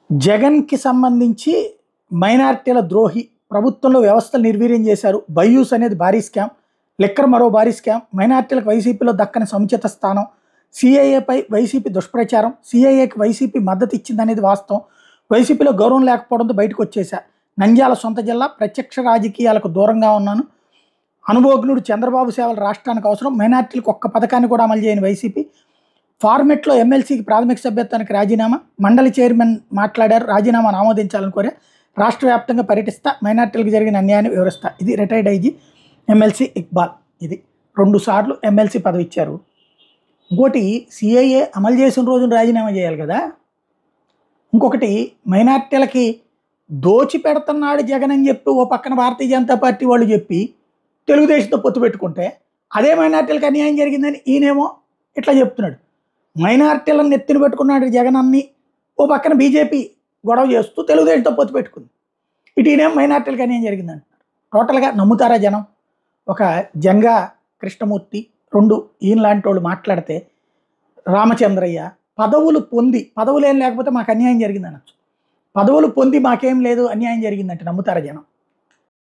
జగన్‌కి సంబంధించి మైనారిటీల ద్రోహి, ప్రభుత్వంలో వ్యవస్థలు నిర్వీర్యం చేశారు. బైయూస్ అనేది భారీ స్కామ్, లిక్కర్ మరో భారీ స్కామ్, మైనారిటీలకు వైసీపీలో దక్కని సముచిత స్థానం, సీఏఏపై వైసీపీ దుష్ప్రచారం, సీఏఏకి వైసీపీ మద్దతు ఇచ్చిందనేది వాస్తవం, వైసీపీలో గౌరవం లేకపోవడంతో బయటకు వచ్చేశా, నంద్యాల సొంత జిల్లా, ప్రత్యక్ష రాజకీయాలకు దూరంగా ఉన్నాను, అనుభవజ్ఞుడు చంద్రబాబు సేవలు రాష్ట్రానికి అవసరం, మైనారిటీలకు ఒక్క పథకాన్ని కూడా అమలు చేయని వైసీపీ, ఫార్మెట్లో ఎమ్మెల్సీకి ప్రాథమిక సభ్యత్వానికి రాజీనామా, మండలి చైర్మన్ మాట్లాడారు, రాజీనామాను ఆమోదించాలని కోరా, రాష్ట్ర వ్యాప్తంగా పర్యటిస్తా, మైనార్టీలకు జరిగిన అన్యాయాన్ని వివరిస్తా. ఇది రిటైర్డ్ ఐజీ ఎమ్మెల్సీ ఇక్బాల్. ఇది 2 సార్లు ఎమ్మెల్సీ పదవి ఇచ్చారు. ఇంకోటి సిఐఏ అమలు చేసిన రోజున రాజీనామా చేయాలి కదా. ఇంకొకటి మైనార్టీలకి దోచి పెడుతున్నాడు జగన్ అని చెప్పి ఓ పక్కన భారతీయ జనతా పార్టీ వాళ్ళు చెప్పి తెలుగుదేశంతో పొత్తు పెట్టుకుంటే, అదే మైనార్టీలకు అన్యాయం జరిగిందని ఈయనేమో ఇట్లా చెప్తున్నాడు. మైనార్టీలను నెత్తిన పెట్టుకున్నాడు జగన్ అన్ని, ఓ పక్కన బీజేపీ గొడవ చేస్తూ తెలుగుదేశంతో పొత్తు పెట్టుకుంది. ఇటు ఈయనేమో మైనార్టీలకు అన్యాయం జరిగిందంటున్నారు. టోటల్గా నమ్ముతారా జనం? ఒక జంగా కృష్ణమూర్తి, 2 ఈయన లాంటి వాళ్ళు మాట్లాడితే, రామచంద్రయ్య పదవులు పొంది, పదవులు ఏం లేకపోతే మాకు అన్యాయం జరిగింది అనొచ్చు, పదవులు పొంది మాకేం లేదు అన్యాయం జరిగిందంటే నమ్ముతారా జనం?